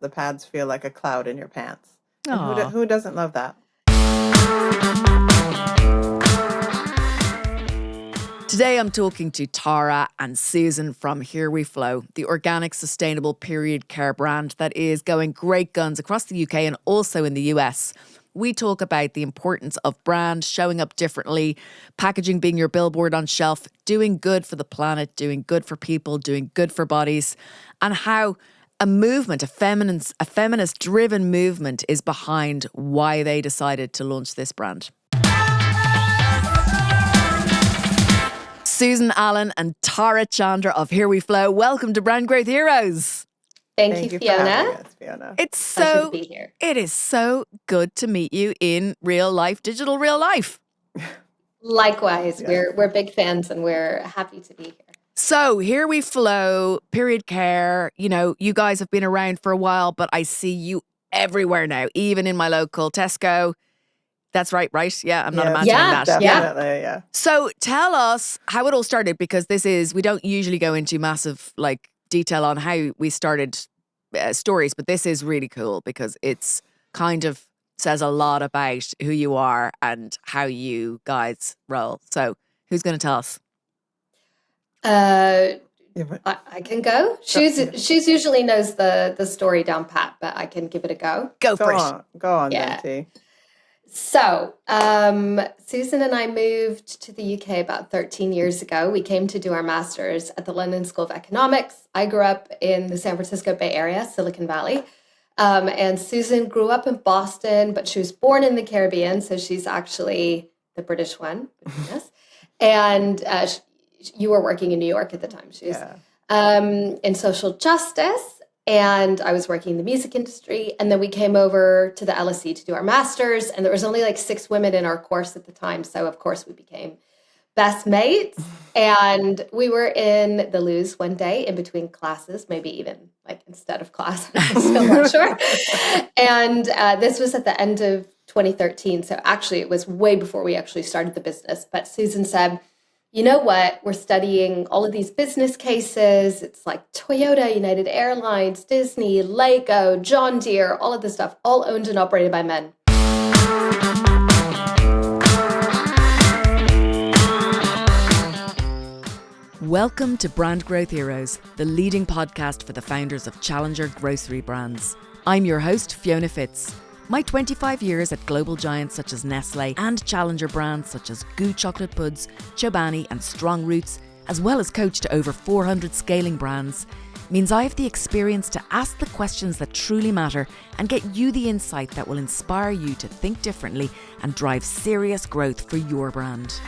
the pads feel like a cloud in your pants. And Aw. who doesn't love that? Today I'm talking to Tara and Susan from Here We Flo, the organic, sustainable period care brand that is going great guns across the UK and also in the US. We talk about the importance of brand, showing up differently, packaging being your billboard on shelf, doing good for the planet, doing good for people, doing good for bodies, and how a movement, a feminist-driven movement is behind why they decided to launch this brand. Susan Allen and Tara Chandra of Here We Flo, welcome to Brand Growth Heroes. Thank you, for having Fiona. us, Fiona. Pleasure to be here. It is so good to meet you in real life, digital real life. Likewise, Yeah. we're big fans and we're happy to be here. So Here We Flo, period care. You know, you guys have been around for a while, but I see you everywhere now, even in my local Tesco. That's right? Yeah, I'm not imagining Yeah, that. Definitely, yeah. So tell us how it all started, because we don't usually go into massive detail on how we started stories, but this is really cool because it's kind of says a lot about who you are and how you guys roll. So who's going to tell us? I can go. Shoes usually knows the story down pat, but I can give it a go. Go for it. Go on, Yeah. T. So, Susan and I moved to the UK about 13 years ago. We came to do our master's at the London School of Economics. I grew up in the San Francisco Bay Area, Silicon Valley. And Susan grew up in Boston, but she was born in the Caribbean. So she's actually the British one between us. And you were working in New York at the time. She was in social justice. And I was working in the music industry. And then we came over to the LSE to do our master's. And there was only 6 women in our course at the time. So, of course, we became best mates. And we were in the Louvre one day in between classes, maybe even instead of class. I'm still not sure. And this was at the end of 2013. So actually, it was way before we actually started the business. But Susan said, you know what? We're studying all of these business cases. It's like Toyota, United Airlines, Disney, Lego, John Deere, all of this stuff, all owned and operated by men. Welcome to Brand Growth Heroes, the leading podcast for the founders of Challenger grocery brands. I'm your host, Fiona Fitz. My 25 years at global giants such as Nestle and Challenger brands such as Goo Chocolate Puds, Chobani and Strong Roots, as well as coach to over 400 scaling brands, means I have the experience to ask the questions that truly matter and get you the insight that will inspire you to think differently and drive serious growth for your brand.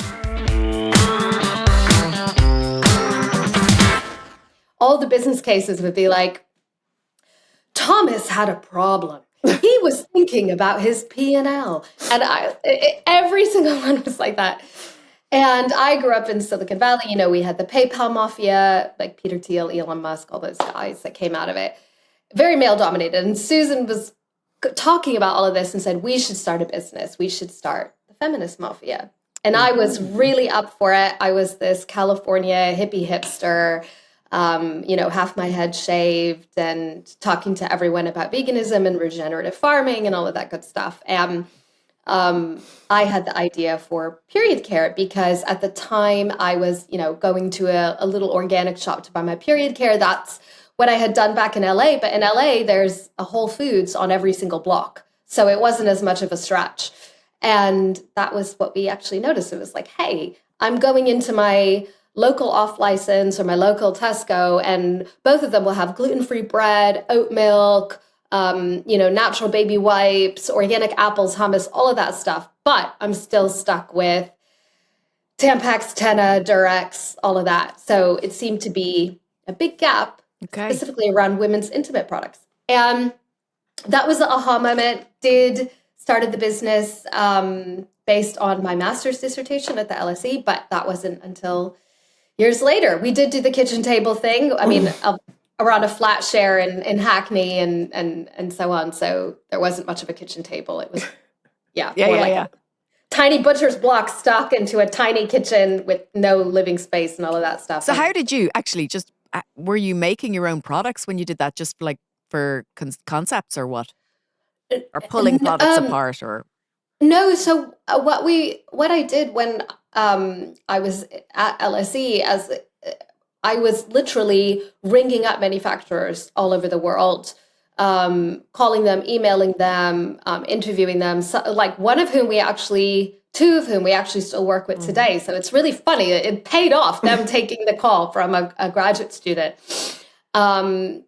All the business cases would be like, Thomas had a problem. He was thinking about his P&L. And every single one was like that. And I grew up in Silicon Valley. You know, we had the PayPal mafia, like Peter Thiel, Elon Musk, all those guys that came out of it. Very male dominated. And Susan was talking about all of this and said, we should start a business. We should start the feminist mafia. And I was really up for it. I was this California hippie hipster, half my head shaved and talking to everyone about veganism and regenerative farming and all of that good stuff. And I had the idea for period care because at the time I was, going to a little organic shop to buy my period care. That's what I had done back in LA. But in LA, there's a Whole Foods on every single block. So it wasn't as much of a stretch. And that was what we actually noticed. It was like, hey, I'm going into my local off license or my local Tesco, and both of them will have gluten-free bread, oat milk, natural baby wipes, organic apples, hummus, all of that stuff. But I'm still stuck with Tampax, Tena, Durex, all of that. So it seemed to be a big gap, specifically around women's intimate products. And that was the aha moment. Started the business based on my master's dissertation at the LSE, but that wasn't until years later. We did do the kitchen table thing. I mean, around a flat share in Hackney and so on. So there wasn't much of a kitchen table. It was, a tiny butcher's block stuck into a tiny kitchen with no living space and all of that stuff. So how did you actually were you making your own products when you did that, just like for concepts or what? Or pulling products apart or? No, so what I did when I was at LSE I was literally ringing up manufacturers all over the world, calling them, emailing them, interviewing them. So, like two of whom we actually still work with today. So it's really funny. It paid off them taking the call from a graduate student, and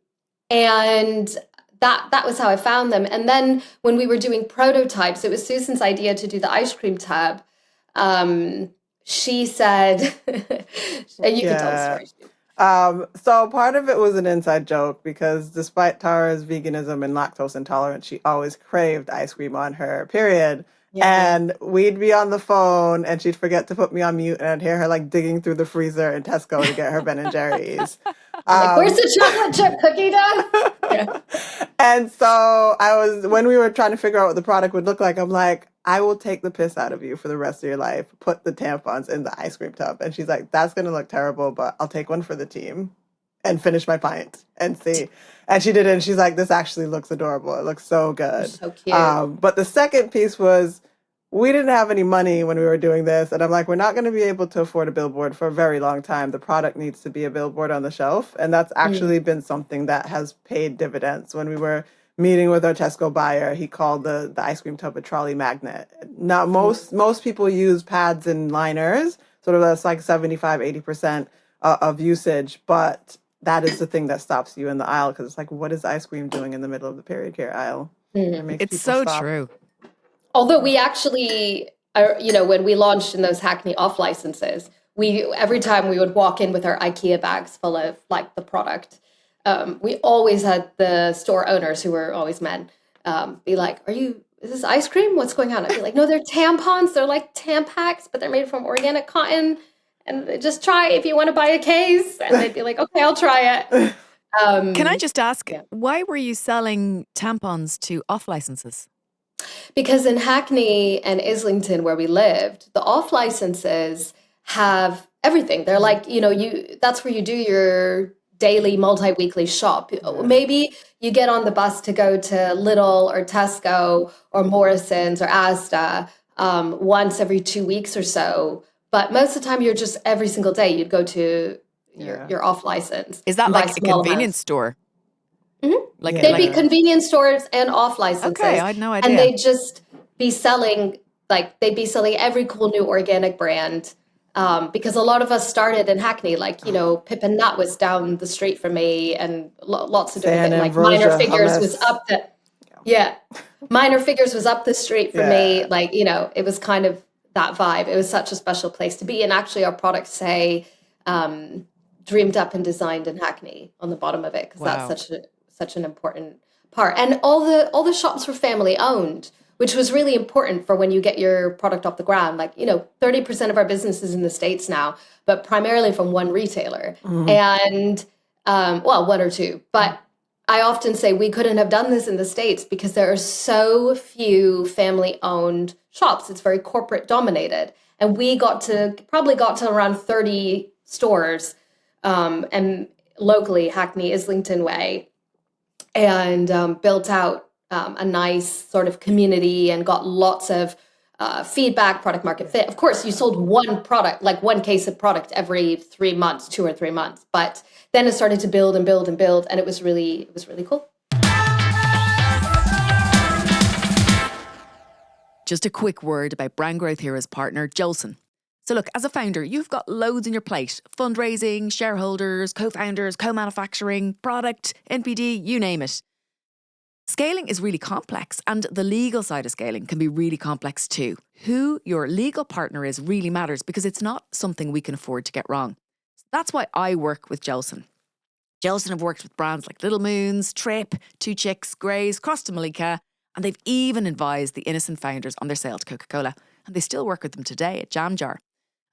that was how I found them. And then when we were doing prototypes, it was Susan's idea to do the ice cream tub. She said, and you can tell the story. So part of it was an inside joke because despite Tara's veganism and lactose intolerance, she always craved ice cream on her period. Yeah. And we'd be on the phone and she'd forget to put me on mute and I'd hear her like digging through the freezer in Tesco to get her Ben and Jerry's. Where's the chocolate chip cookie dough? Yeah. And so when we were trying to figure out what the product would look like, I'm like, I will take the piss out of you for the rest of your life. Put the tampons in the ice cream tub. And she's like, that's going to look terrible, but I'll take one for the team and finish my pint and see. And she did it. And she's like, this actually looks adorable. It looks so good. So cute. But the second piece was we didn't have any money when we were doing this. And I'm like, we're not going to be able to afford a billboard for a very long time. The product needs to be a billboard on the shelf. And that's actually been something that has paid dividends. When we were meeting with our Tesco buyer, he called the ice cream tub a trolley magnet. Now, most people use pads and liners, sort of that's like 75-80% of usage. But that is the thing that stops you in the aisle because it's like, what is ice cream doing in the middle of the period care aisle? It's so true. Although we actually, when we launched in those Hackney off licenses, every time we would walk in with our IKEA bags full of like the product, we always had the store owners, who were always men, be like, is this ice cream? What's going on? I'd be like, no, they're tampons. They're like Tampax, but they're made from organic cotton. And just try if you want to buy a case. And they'd be like, okay, I'll try it. Can I just ask, why were you selling tampons to off licenses? Because in Hackney and Islington, where we lived, the off licenses have everything. They're like, that's where you do your daily, multi-weekly shop. Maybe you get on the bus to go to Lidl or Tesco or Morrison's or Asda once every 2 weeks or so. But most of the time, you're just every single day you'd go to your off license. Is that like a convenience store? Mm-hmm. They'd be convenience stores and off licenses. Okay, I had no idea. And they'd just be selling, every cool new organic brand. Because a lot of us started in Hackney, Pip and Nut was down the street from me, and lots of different things. Like Minor Figures was up Minor Figures was up the street from me. It was kind of that vibe. It was such a special place to be. And actually our products say dreamed up and designed in Hackney on the bottom of it, because that's such an important part. And all the shops were family owned, which was really important for when you get your product off the ground. 30% of our business is in the States now, but primarily from one retailer. And, one or two. But I often say we couldn't have done this in the States because there are so few family-owned shops. It's very corporate dominated. And we probably got to around 30 stores, and locally, Hackney, Islington way, and built out a nice sort of community and got lots of feedback, product market fit. Of course, you sold one product, like one case of product every 3 months, 2 or 3 months. But then it started to build and build and build, and it was really cool. Just a quick word about Brand Growth Heroes partner, Jolson. So look, as a founder, you've got loads on your plate. Fundraising, shareholders, co-founders, co-manufacturing, product, NPD, you name it. Scaling is really complex, and the legal side of scaling can be really complex too. Who your legal partner is really matters, because it's not something we can afford to get wrong. That's why I work with Jolson. Jolson have worked with brands like Little Moons, Trip, Two Chicks, Grays, Cross to Malika, and they've even advised the innocent founders on their sale to Coca-Cola. And they still work with them today at Jam Jar.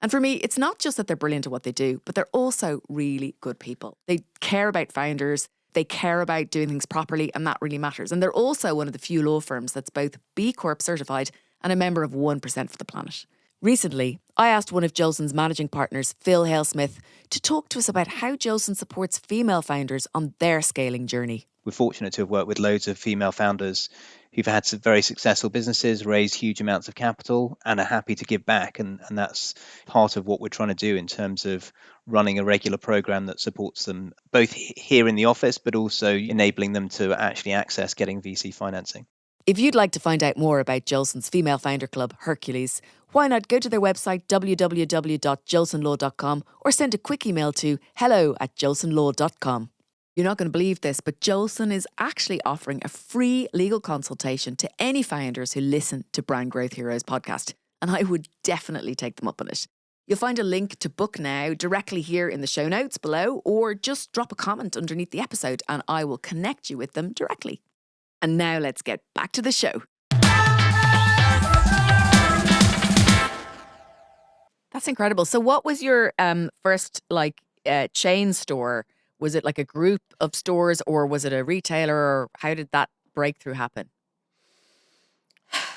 And for me, it's not just that they're brilliant at what they do, but they're also really good people. They care about founders, they care about doing things properly, and that really matters. And they're also one of the few law firms that's both B Corp certified and a member of 1% for the Planet. Recently, I asked one of Jolson's managing partners, Phil Halesmith, to talk to us about how Jolson supports female founders on their scaling journey. We're fortunate to have worked with loads of female founders who've had some very successful businesses, raised huge amounts of capital, and are happy to give back. And that's part of what we're trying to do in terms of running a regular program that supports them both here in the office, but also enabling them to actually access getting VC financing. If you'd like to find out more about Jolson's female founder club, Hercules, why not go to their website www.jolsonlaw.com or send a quick email to hello@jolsonlaw.com. You're not going to believe this, but Jolson is actually offering a free legal consultation to any founders who listen to Brand Growth Heroes podcast, and I would definitely take them up on it. You'll find a link to book now directly here in the show notes below, or just drop a comment underneath the episode and I will connect you with them directly. And now let's get back to the show. That's incredible. So what was your first chain store? Was it like a group of stores or was it a retailer, or how did that breakthrough happen?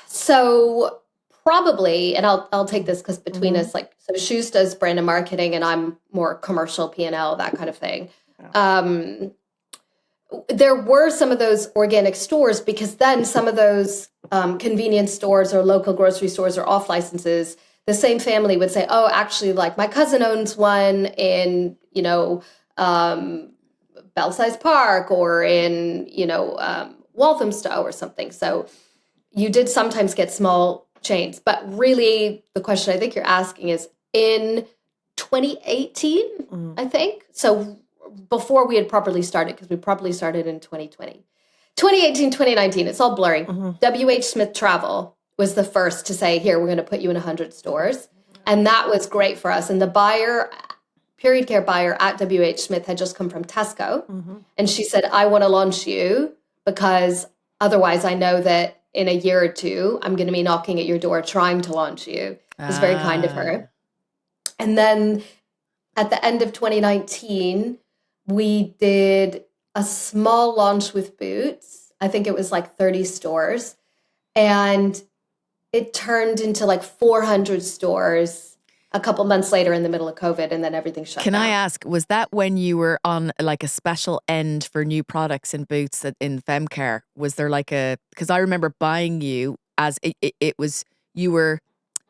So probably, and I'll take this because between us, so Shoes does brand and marketing and I'm more commercial P&L, that kind of thing. Yeah. There were some of those organic stores because then some of those convenience stores or local grocery stores or off licenses, the same family would say, oh, actually, like my cousin owns one in, Belsize Park or in, Walthamstow or something. So you did sometimes get small chains. But really, the question I think you're asking is in 2018, I think. So before we had properly started, because we properly started in 2020. 2018, 2019, it's all blurry. WH Smith Travel was the first to say, here, we're going to put you in 100 stores. And that was great for us. And the buyer, period care buyer at WH Smith had just come from Tesco. And she said, I want to launch you because otherwise I know that in a year or two, I'm going to be knocking at your door trying to launch you. It was very kind of her. And then at the end of 2019, we did a small launch with Boots. I think it was like 30 stores. And it turned into like 400 stores a couple months later in the middle of COVID, and then everything shut down. Can I ask, was that when you were on like a special end for new products in Boots in FemCare? Was there like because I remember buying you as it was, you were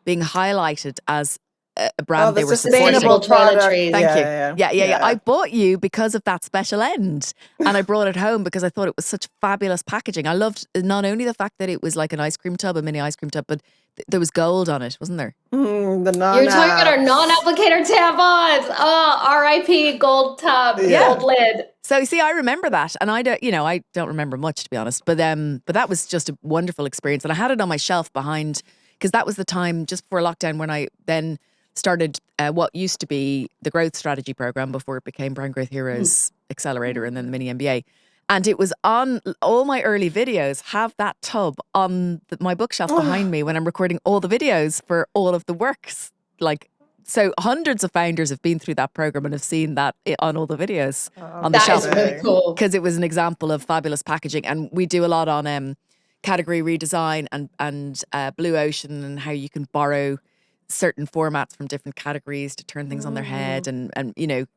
being highlighted as a brand they were supporting. Sustainable toiletries. Thank you. Yeah. I bought you because of that special end, and I brought it home because I thought it was such fabulous packaging. I loved not only the fact that it was like an ice cream tub, a mini ice cream tub, but there was gold on it, wasn't there? You're talking about our non-applicator tampons. Oh, R.I.P. gold tub, gold lid. So see, I remember that, and I don't remember much, to be honest. But that was just a wonderful experience, and I had it on my shelf behind, because that was the time just before lockdown when I then started what used to be the growth strategy program before it became Brand Growth Heroes Accelerator and then the mini MBA. And it was on all my early videos, have that tub on my bookshelf behind me when I'm recording all the videos for all of the works. So hundreds of founders have been through that program and have seen that on all the videos on the shelf. That is really cool. Because it was an example of fabulous packaging. And we do a lot on category redesign and Blue Ocean and how you can borrow certain formats from different categories to turn things on their head. And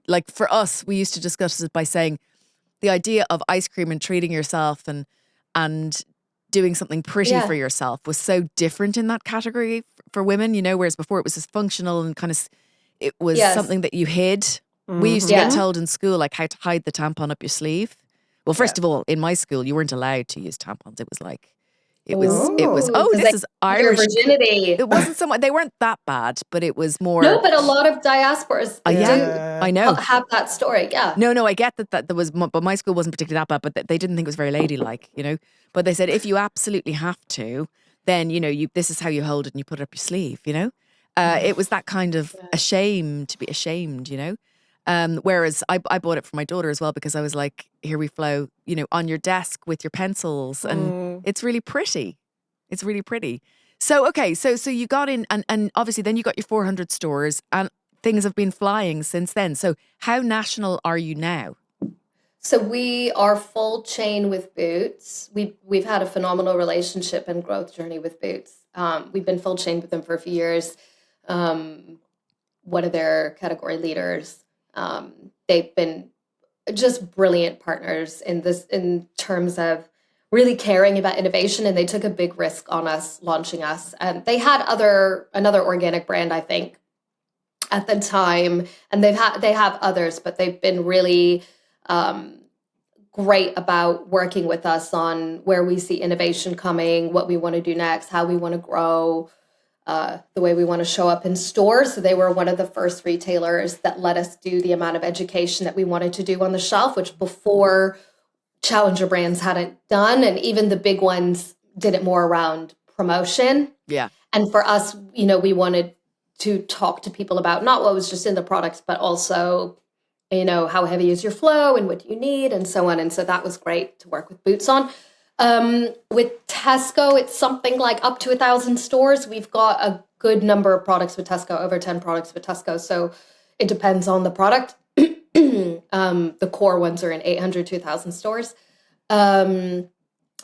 like for us, we used to discuss it by saying the idea of ice cream and treating yourself and doing something pretty for yourself was so different in that category for women, whereas before it was just functional and kind of, it was something that you hid. We used to get told in school, like how to hide the tampon up your sleeve. Well, first of all, in my school, you weren't allowed to use tampons. It was like, it was, this is Irish. Virginity. It wasn't so much, they weren't that bad, but it was more. No, but a lot of diasporas I know. have that story, No, I get that there was, but my school wasn't particularly that bad, but they didn't think it was very ladylike, But they said, if you absolutely have to, then, this is how you hold it and you put it up your sleeve, It was that kind of to be ashamed, Whereas I bought it for my daughter as well because I was like, Here We Flo, on your desk with your pencils, and it's really pretty. It's really pretty. So, okay, so you got in and obviously then you got your 400 stores and things have been flying since then. So how national are you now? So we are full chain with Boots. We've had a phenomenal relationship and growth journey with Boots. We've been full chain with them for a few years. one of their category leaders. They've been just brilliant partners in terms of really caring about innovation, and they took a big risk on us launching us. And they had another organic brand, I think, at the time, and they have others, but they've been really great about working with us on where we see innovation coming, what we want to do next, how we want to grow, the way we want to show up in stores. So they were one of the first retailers that let us do the amount of education that we wanted to do on the shelf, which before challenger brands hadn't done. And even the big ones did it more around promotion. Yeah. And for us, we wanted to talk to people about not what was just in the products, but also, how heavy is your flow and what do you need and so on. And so that was great to work with Boots on. With Tesco, it's something like up to 1,000 stores. We've got a good number of products with Tesco, over 10 products with Tesco. So it depends on the product. The core ones are in 800 to 1,000 stores.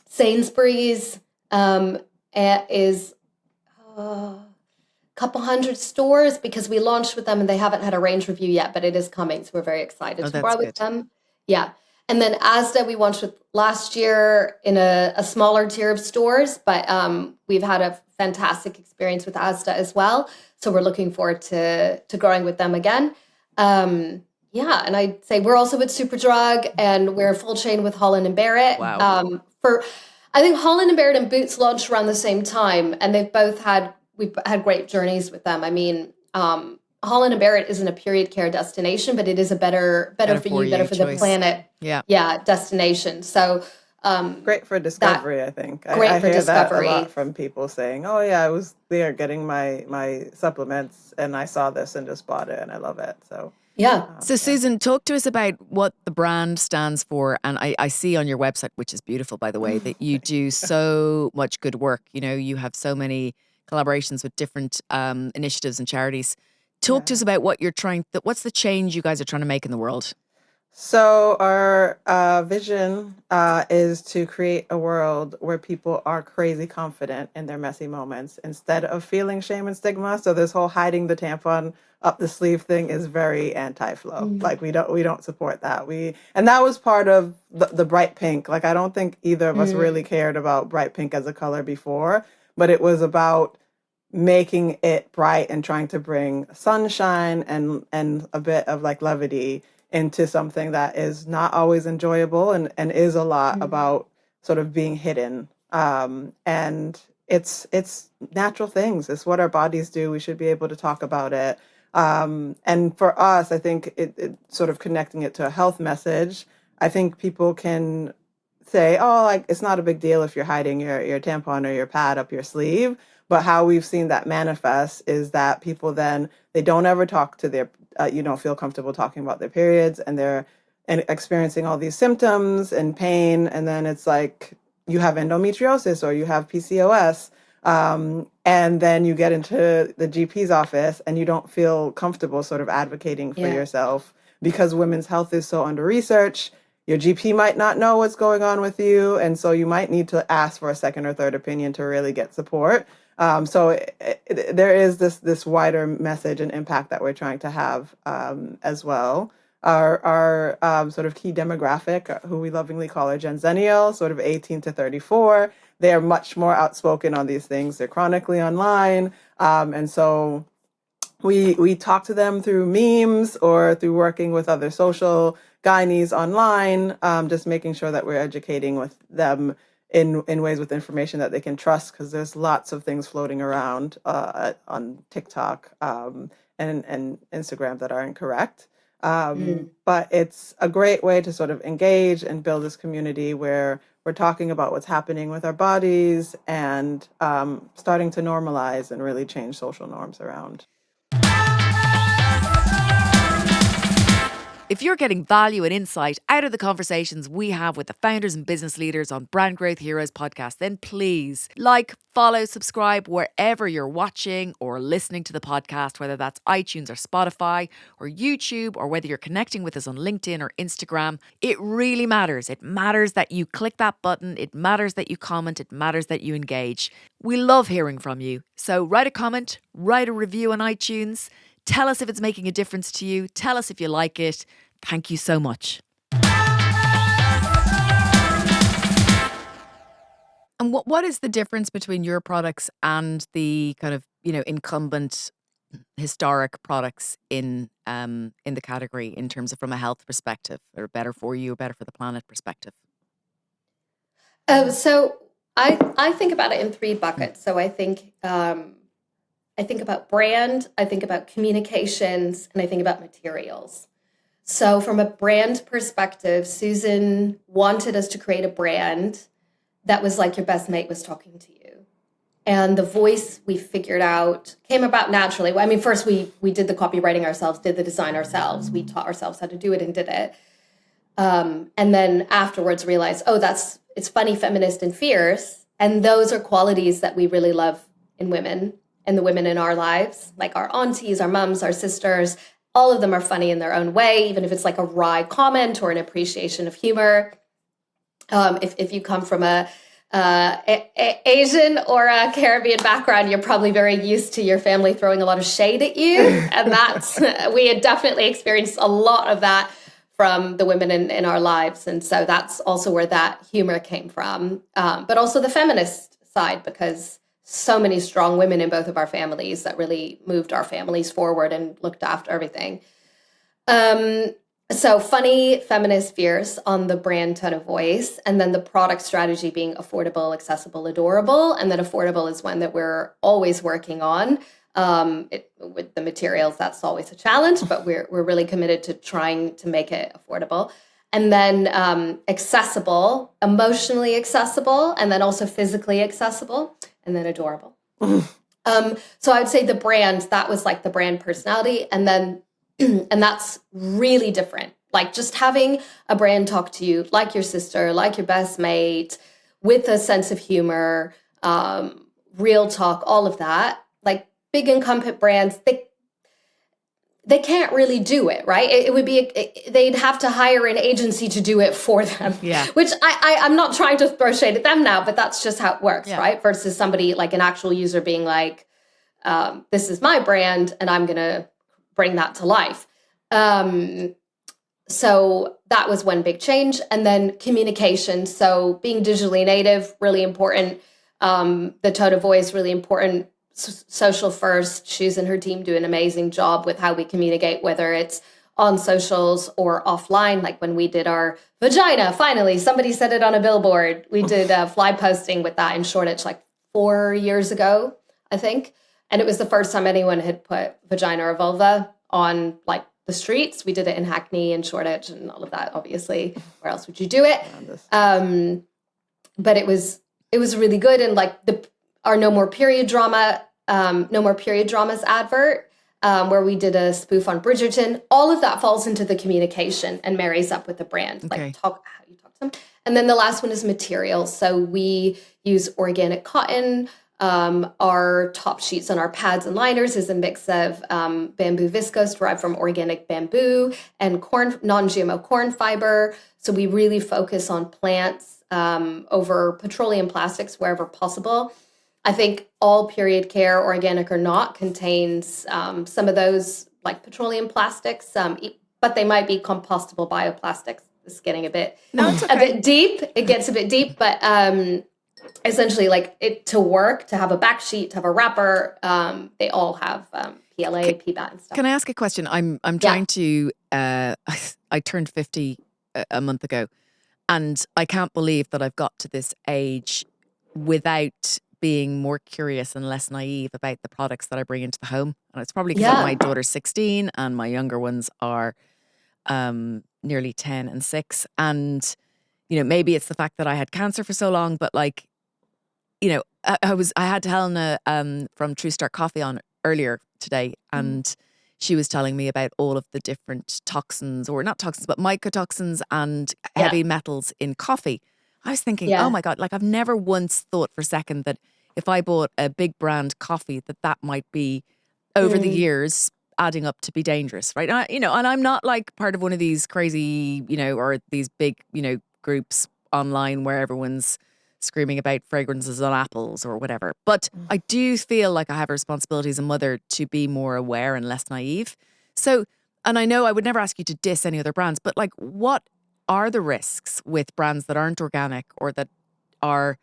Sainsbury's is a couple hundred stores because we launched with them and they haven't had a range review yet, but it is coming. So we're very excited to grow with them. Yeah. And then Asda, we launched with last year in a smaller tier of stores, but we've had a fantastic experience with Asda as well. So we're looking forward to growing with them again. Yeah, and I'd say we're also with Superdrug, and we're full chain with Holland and Barrett. Wow. I think Holland and Barrett and Boots launched around the same time, and we've had great journeys with them. I mean, Holland and Barrett isn't a period care destination, but it is a better for you, better for the planet. Yeah, destination. So great for discovery, I think. Great I for hear discovery. that a lot from people saying, "Oh yeah, I was there getting my supplements, and I saw this and just bought it, and I love it." So. Yeah. So Susan, talk to us about what the brand stands for. And I see on your website, which is beautiful, by the way, that you do so much good work. You have so many collaborations with different initiatives and charities. Talk to us about what's the change you guys are trying to make in the world? So our vision is to create a world where people are crazy confident in their messy moments instead of feeling shame and stigma. So this whole hiding the tampon up the sleeve thing is very anti-Flo. Like we don't support that. And that was part of the bright pink. Like I don't think either of us really cared about bright pink as a color before, but it was about making it bright and trying to bring sunshine and a bit of like levity into something that is not always enjoyable and is a lot about sort of being hidden. And it's natural things. It's what our bodies do. We should be able to talk about it. And for us, I think it sort of connecting it to a health message, I think people can say, oh, like it's not a big deal if you're hiding your tampon or your pad up your sleeve. But how we've seen that manifest is that people then, they don't ever talk to their, feel comfortable talking about their periods, and they're experiencing all these symptoms and pain. And then it's like you have endometriosis or you have PCOS. And then you get into the GP's office and you don't feel comfortable sort of advocating for yourself because women's health is so under-researched. Your GP might not know what's going on with you. And so you might need to ask for a second or third opinion to really get support. So there is this wider message and impact that we're trying to have as well. Our sort of key demographic, who we lovingly call our Gen Zennial, sort of 18 to 34, they are much more outspoken on these things. They're chronically online. And so we talk to them through memes or through working with other social gynaes online, just making sure that we're educating with them in ways with information that they can trust, because there's lots of things floating around on TikTok and Instagram that are incorrect. But it's a great way to sort of engage and build this community where we're talking about what's happening with our bodies and starting to normalize and really change social norms around. If you're getting value and insight out of the conversations we have with the founders and business leaders on Brand Growth Heroes podcast, then please follow, subscribe wherever you're watching or listening to the podcast, whether that's iTunes or Spotify or YouTube, or whether you're connecting with us on LinkedIn or Instagram. It really matters. It matters that you click that button. It matters that you comment. It matters that you engage. We love hearing from you. So write a comment, write a review on iTunes. Tell us if it's making a difference to you. Tell us if you like it. Thank you so much. And what is the difference between your products and the kind of, incumbent historic products in the category in terms of from a health perspective, or better for you or better for the planet perspective? So I think about it in three buckets. So I think about brand, I think about communications, and I think about materials. So from a brand perspective, Susan wanted us to create a brand that was like your best mate was talking to you. And the voice we figured out came about naturally. I mean, first we did the copywriting ourselves, did the design ourselves. We taught ourselves how to do it and did it. And then afterwards realized, it's funny, feminist, and fierce. And those are qualities that we really love in women and the women in our lives, like our aunties, our mums, our sisters. All of them are funny in their own way, even if it's like a wry comment or an appreciation of humor. If you come from a Asian or a Caribbean background, you're probably very used to your family throwing a lot of shade at you. And we had definitely experienced a lot of that from the women in our lives. And so that's also where that humor came from. But also the feminist side, because so many strong women in both of our families that really moved our families forward and looked after everything. So funny, feminist, fierce on the brand tone of voice, and then the product strategy being affordable, accessible, adorable. And then affordable is one that we're always working on. With the materials, that's always a challenge, but we're really committed to trying to make it affordable. And then accessible, emotionally accessible, and then also physically accessible, and then adorable. So I would say the brand, that was like the brand personality. And then, and that's really different. Like just having a brand talk to you like your sister, like your best mate, with a sense of humor, real talk, all of that. Like big incumbent brands, they can't really do it, right? It would be, they'd have to hire an agency to do it for them. Yeah. Which I'm not trying to throw shade at them now, but that's just how it works, right? Versus somebody like an actual user being like, this is my brand and I'm going to bring that to life. So that was one big change. And then communication. So being digitally native, really important. The tone of voice, really important. Social first. Shuz and her team do an amazing job with how we communicate, whether it's on socials or offline. Like when we did our vagina, finally, somebody said it on a billboard. We did fly posting with that in Shoreditch like 4 years ago, I think. And it was the first time anyone had put vagina or vulva on like the streets. We did it in Hackney and Shoreditch and all of that, obviously. Where else would you do it? But it was really good. And like our No More Period Dramas advert, where we did a spoof on Bridgerton. All of that falls into the communication and marries up with the brand. Okay. Like how you talk to them. And then the last one is materials. So we use organic cotton. Our top sheets on our pads and liners is a mix of bamboo viscose derived from organic bamboo and non-GMO corn fiber. So we really focus on plants over petroleum plastics wherever possible. I think all period care, organic or not, contains some of those like petroleum plastics, but they might be compostable bioplastics. It's getting a bit deep. It gets a bit deep, but essentially, like it to work, to have a back sheet, to have a wrapper, they all have PLA, PBAT, and stuff. Can I ask a question? I'm trying to. I turned 50 a month ago, and I can't believe that I've got to this age without being more curious and less naive about the products that I bring into the home. And it's probably because my daughter's 16 and my younger ones are nearly 10 and 6. And, maybe it's the fact that I had cancer for so long, but like, I had Helena from True Start Coffee on earlier today, and she was telling me about all of the different toxins, or not toxins, but mycotoxins and heavy metals in coffee. I was thinking, oh my God, like I've never once thought for a second that if I bought a big brand coffee, that might be over the years adding up to be dangerous, right? And I'm not like part of one of these crazy, or these big, groups online where everyone's screaming about fragrances on apples or whatever. But I do feel like I have a responsibility as a mother to be more aware and less naive. So, and I know I would never ask you to diss any other brands, but like, what are the risks with brands that aren't organic, or that are,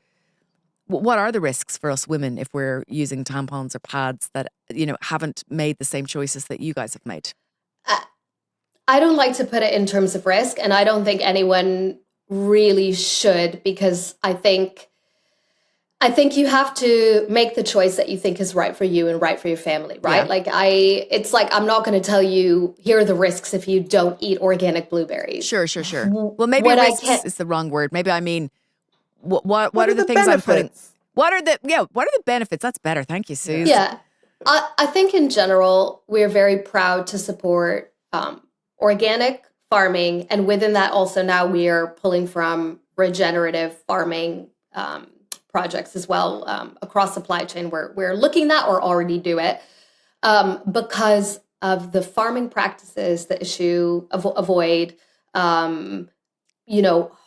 what are the risks for us women if we're using tampons or pads that, haven't made the same choices that you guys have made? I don't like to put it in terms of risk, and I don't think anyone really should, because I think you have to make the choice that you think is right for you and right for your family, right? Yeah. It's like, I'm not going to tell you, here are the risks if you don't eat organic blueberries. Sure. Well, maybe risks is the wrong word. Maybe I mean, what are the things benefits? I'm putting? What are the benefits? That's better. Thank you, Suze. Yeah. I think in general, we're very proud to support organic farming. And within that also, now we are pulling from regenerative farming projects as well across supply chain. We're looking at or already do it because of the farming practices, the issue of avoid,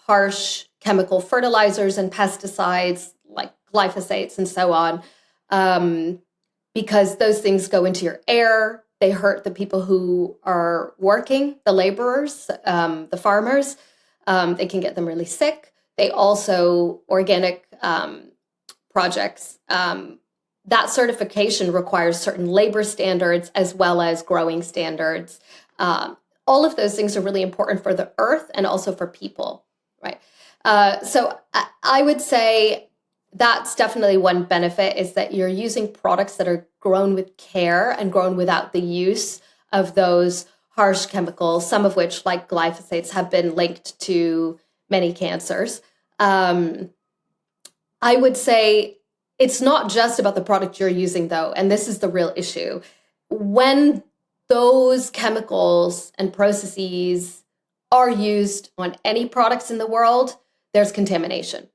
harsh chemical fertilizers and pesticides like glyphosates and so on, because those things go into your air. They hurt the people who are working, the laborers, the farmers. They can get them really sick. They also, organic projects, that certification requires certain labor standards as well as growing standards. All of those things are really important for the earth and also for people, right? So I would say that's definitely one benefit, is that you're using products that are grown with care and grown without the use of those harsh chemicals, some of which, like glyphosates, have been linked to many cancers. I would say it's not just about the product you're using, though, and this is the real issue. When those chemicals and processes are used on any products in the world, there's contamination.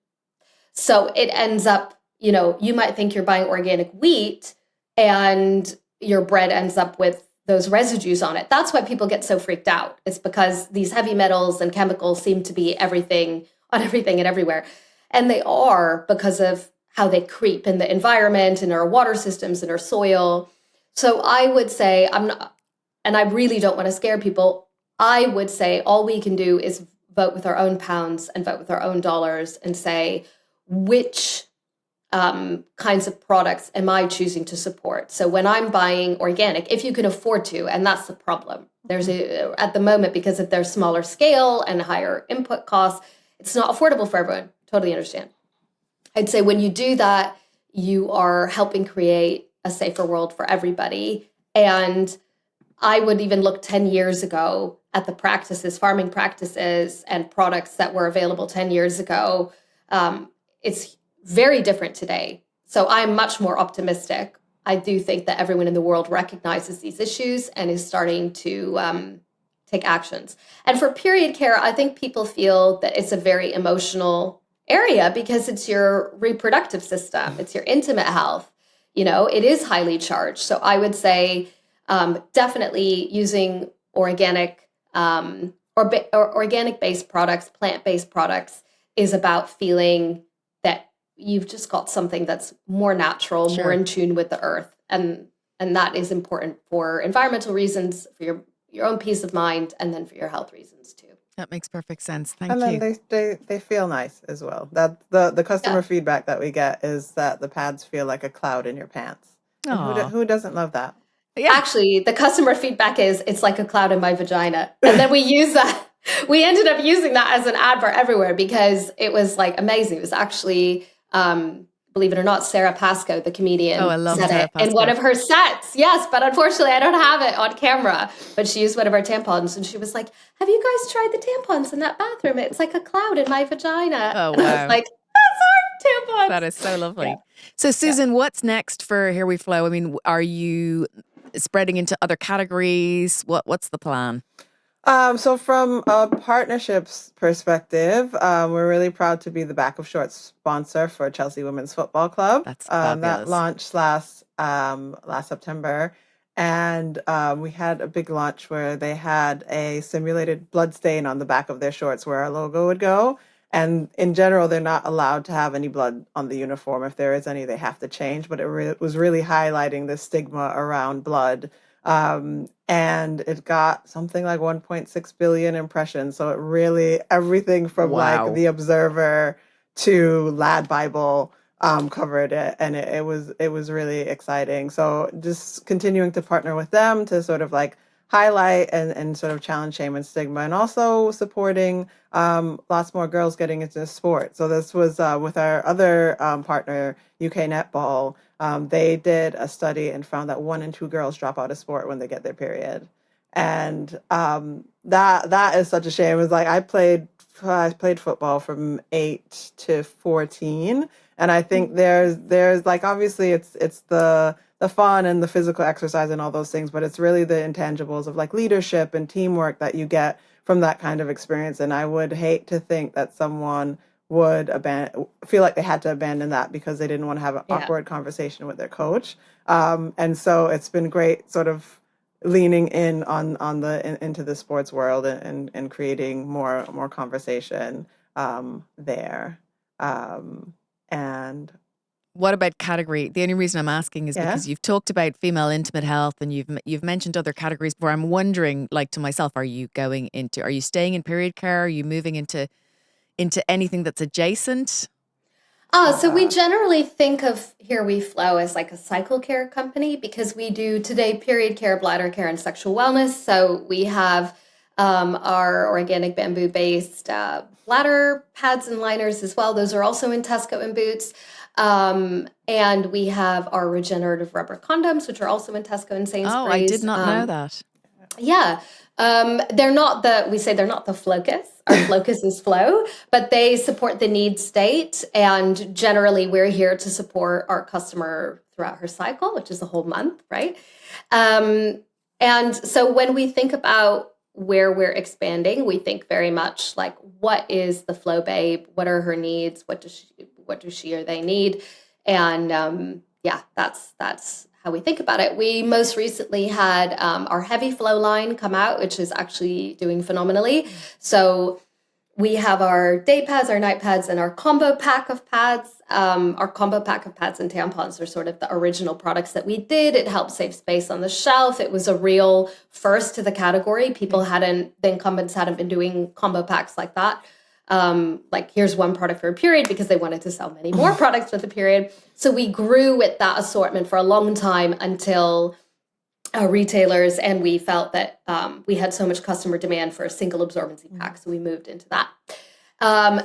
So it ends up, you might think you're buying organic wheat and your bread ends up with those residues on it. That's why people get so freaked out. It's because these heavy metals and chemicals seem to be everything and everywhere. And they are, because of how they creep in the environment, in our water systems, in our soil. So I would say, and I really don't want to scare people, I would say all we can do is vote with our own pounds and vote with our own dollars and say, which kinds of products am I choosing to support? So when I'm buying organic, if you can afford to, and that's the problem, at the moment, because of their smaller scale and higher input costs, it's not affordable for everyone. Totally understand. I'd say when you do that, you are helping create a safer world for everybody. And I would even look 10 years ago at the practices, farming practices and products that were available 10 years ago. It's very different today. So I'm much more optimistic. I do think that everyone in the world recognizes these issues and is starting to take actions. And for period care, I think people feel that it's a very emotional area because it's your reproductive system. It's your intimate health. It is highly charged. So I would say definitely using organic or organic-based products, plant-based products, is about feeling that you've just got something that's more natural, sure, more in tune with the earth. And that is important for environmental reasons, for your own peace of mind, and then for your health reasons too. That makes perfect sense. Thank you. And then they feel nice as well. That the customer feedback that we get is that the pads feel like a cloud in your pants. Who doesn't love that? Yeah. Actually, the customer feedback is, it's like a cloud in my vagina. And then we use that. We ended up using that as an advert everywhere because it was like amazing. It was actually, believe it or not, Sarah Pascoe, the comedian, said it in one of her sets. Yes, but unfortunately, I don't have it on camera. But she used one of our tampons, and she was like, "Have you guys tried the tampons in that bathroom? It's like a cloud in my vagina." Oh, wow. And I was like, that's our tampons. That is so lovely. Yeah. So, Susan, what's next for Here We Flo? I mean, are you spreading into other categories? What's the plan? So from a partnerships perspective, we're really proud to be the back of shorts sponsor for Chelsea Women's Football Club. That's That fabulous. launched last September, and we had a big launch where they had a simulated blood stain on the back of their shorts where our logo would go. And in general, they're not allowed to have any blood on the uniform. If there is any, they have to change. But it was really highlighting the stigma around blood. And it got something like 1.6 billion impressions. So it really, everything from Wow. like The Observer to Lad Bible covered it. And it was really exciting. So just continuing to partner with them to sort of like highlight and sort of challenge shame and stigma, and also supporting lots more girls getting into sport. So this was with our other partner, UK Netball. They did a study and found that 1 in 2 girls drop out of sport when they get their period, and that is such a shame. It's like I played football from 8 to 14, and I think there's like obviously it's the fun and the physical exercise and all those things, but it's really the intangibles of like leadership and teamwork that you get from that kind of experience. And I would hate to think that someone would feel like they had to abandon that because they didn't want to have an awkward conversation with their coach. And so it's been great sort of leaning in on into the sports world and creating more conversation there. And what about category? The only reason I'm asking is because you've talked about female intimate health and you've mentioned other categories where I'm wondering, like to myself, are you staying in period care? Are you moving into anything that's adjacent? So we generally think of Here We Flo as like a cycle care company because we do today period care, bladder care, and sexual wellness. So we have our organic bamboo-based bladder pads and liners as well. Those are also in Tesco and Boots. And we have our regenerative rubber condoms, which are also in Tesco and Sainsbury's. Oh, I did not know that. Yeah. They're not the Flocus. Our Flocus is Flo, but they support the need state. And generally we're here to support our customer throughout her cycle, which is a whole month, right? And so when we think about where we're expanding, we think very much like, what is the Flo babe? What are her needs? What do she or they need? And that's how we think about it. We most recently had our Heavy Flo line come out, which is actually doing phenomenally. So we have our day pads, our night pads, and our combo pack of pads. Our combo pack of pads and tampons are sort of the original products that we did. It helped save space on the shelf. It was a real first to the category. The incumbents hadn't been doing combo packs like that. Like here's one product for a period because they wanted to sell many more products for the period. So we grew with that assortment for a long time until retailers, and we felt that we had so much customer demand for a single absorbency pack. So we moved into that.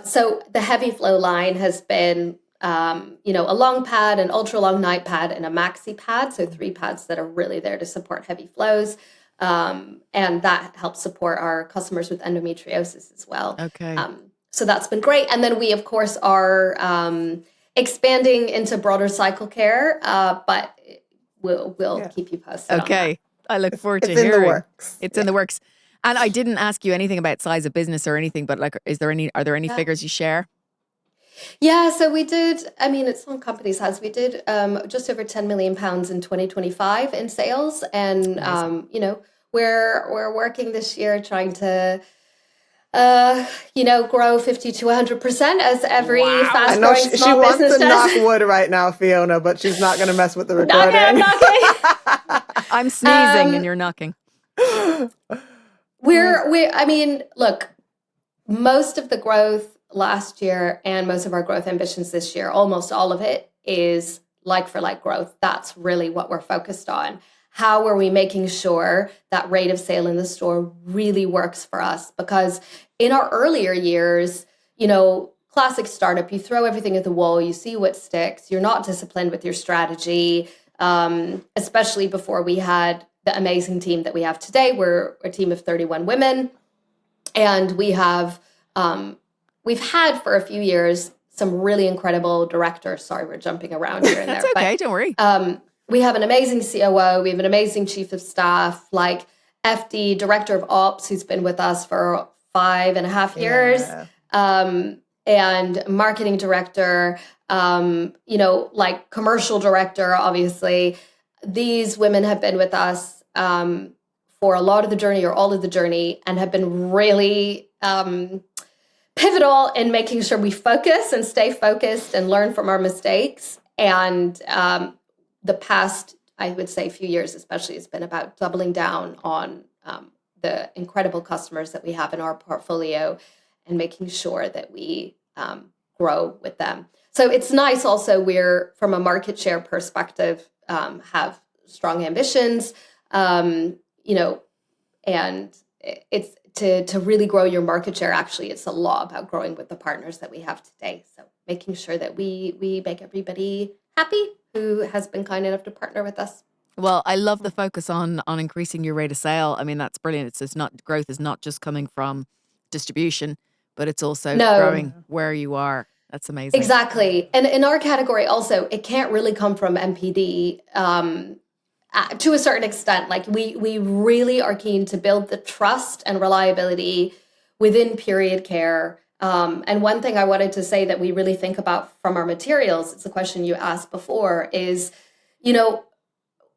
So the Heavy Flo line has been, a long pad, an ultra long night pad, and a maxi pad. So 3 pads that are really there to support heavy flows. And that helps support our customers with endometriosis as well. Okay. So that's been great. And then we, of course, are expanding into broader cycle care, but we'll keep you posted. Okay. I look forward to hearing. It's in the works. It's in the works. And I didn't ask you anything about size of business or anything, but like, are there any figures you share? Yeah, so we did, it's on company's house. We did just over £10 million in 2025 in sales. And, we're working this year trying to, grow 50 to 100% as every fast growing small business does. She wants to knock wood right now, Fiona, but she's not going to mess with the recording. I'm knocking. I'm sneezing and you're knocking. Look, most of the growth last year and most of our growth ambitions this year, almost all of it is like for like growth. That's really what we're focused on. How are we making sure that rate of sale in the store really works for us? Because in our earlier years, classic startup, you throw everything at the wall, you see what sticks, you're not disciplined with your strategy, especially before we had the amazing team that we have today. We're a team of 31 women, and we have, we've had for a few years some really incredible directors. Sorry, we're jumping around here and there. That's okay, don't worry. we have an amazing COO, we have an amazing chief of staff, like FD, director of ops, who's been with us for 5.5 years, and marketing director, like commercial director, obviously. These women have been with us for a lot of the journey or all of the journey, and have been really pivotal in making sure we focus and stay focused and learn from our mistakes. And the past, I would say, few years especially, has been about doubling down on the incredible customers that we have in our portfolio and making sure that we grow with them. So it's nice also, we're, from a market share perspective, have strong ambitions, and it's to really grow your market share. Actually, it's a lot about growing with the partners that we have today. So making sure that we make everybody happy who has been kind enough to partner with us. Well, I love the focus on increasing your rate of sale. I mean, that's brilliant. It's not, growth is not just coming from distribution, but it's also growing where you are. That's amazing. Exactly. And in our category also, it can't really come from MPD to a certain extent. Like we really are keen to build the trust and reliability within period care. And one thing I wanted to say that we really think about from our materials, it's a question you asked before, is,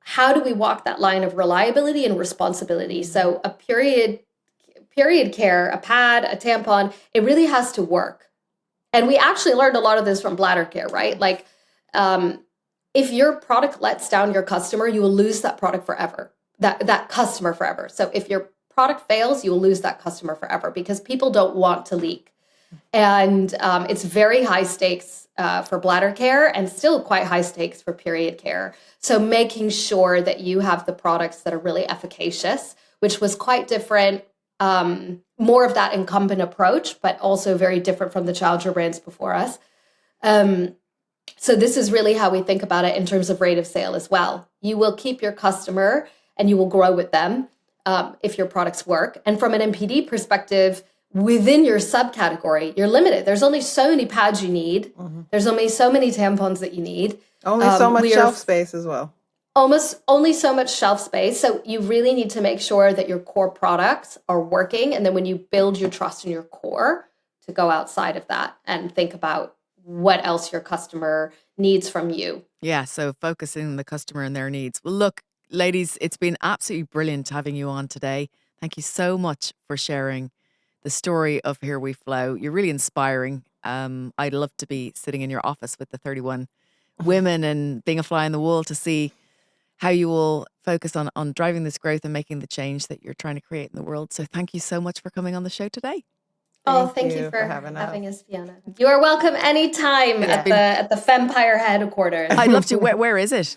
how do we walk that line of reliability and responsibility? So a period care, a pad, a tampon, it really has to work. And we actually learned a lot of this from bladder care, right? Like, if your product lets down your customer, you will lose that product forever, that customer forever. So if your product fails, you will lose that customer forever, because people don't want to leak. And it's very high stakes for bladder care, and still quite high stakes for period care. So making sure that you have the products that are really efficacious, which was quite different, more of that incumbent approach, but also very different from the challenger brands before us. So this is really how we think about it in terms of rate of sale as well. You will keep your customer and you will grow with them if your products work. And from an MPD perspective, within your subcategory, you're limited. There's only so many pads you need. Mm-hmm. There's only so many tampons that you need. Only so much shelf space as well. Almost only so much shelf space. So you really need to make sure that your core products are working. And then when you build your trust in your core, to go outside of that and think about what else your customer needs from you. Yeah, so focusing on the customer and their needs. Well, look, ladies, it's been absolutely brilliant having you on today. Thank you so much for sharing the story of Here We Flo. You're really inspiring. I'd love to be sitting in your office with the 31 women and being a fly on the wall to see how you will focus on driving this growth and making the change that you're trying to create in the world. So thank you so much for coming on the show today. Thank you for having us, Fiona. You are welcome anytime at the Fempire headquarters. I'd love to. Where is it?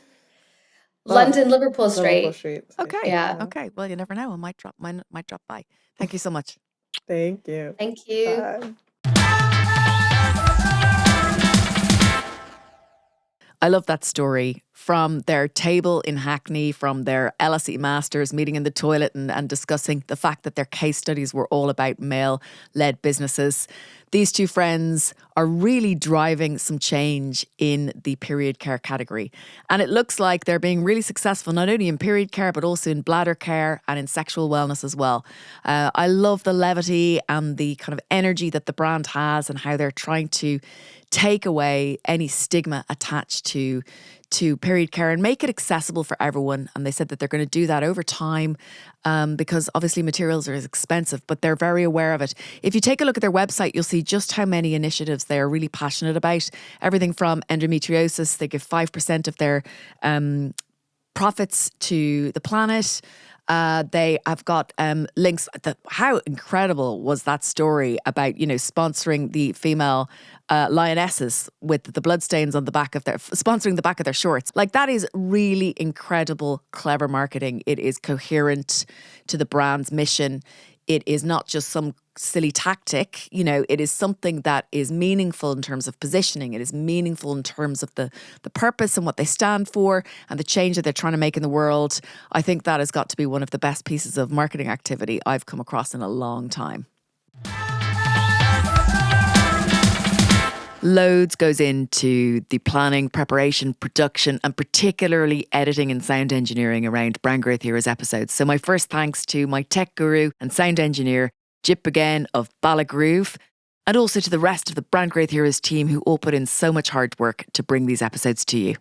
London, Liverpool Street. Okay. Yeah. Okay. Well, you never know. I might drop by. Thank you so much. Thank you. Thank you. Bye. I love that story. From their table in Hackney, from their LSE masters meeting in the toilet and discussing the fact that their case studies were all about male-led businesses. These two friends are really driving some change in the period care category. And it looks like they're being really successful, not only in period care, but also in bladder care and in sexual wellness as well. I love the levity and the kind of energy that the brand has and how they're trying to take away any stigma attached to period care and make it accessible for everyone. And they said that they're going to do that over time because obviously materials are expensive, but they're very aware of it. If you take a look at their website, you'll see just how many initiatives they are really passionate about. Everything from endometriosis, they give 5% of their profits to the planet. They have got links. How incredible was that story about, sponsoring the female lionesses with the bloodstains on the back of sponsoring the back of their shorts. Like, that is really incredible, clever marketing. It is coherent to the brand's mission. It is not just some silly tactic, it is something that is meaningful in terms of positioning. It is meaningful in terms of the purpose and what they stand for and the change that they're trying to make in the world. I think that has got to be one of the best pieces of marketing activity I've come across in a long time. Loads goes into the planning, preparation, production, and particularly editing and sound engineering around Brand Growth Heroes episodes. So my first thanks to my tech guru and sound engineer, Jip again of Ballagroove, and also to the rest of the Brand Growth Heroes team who all put in so much hard work to bring these episodes to you.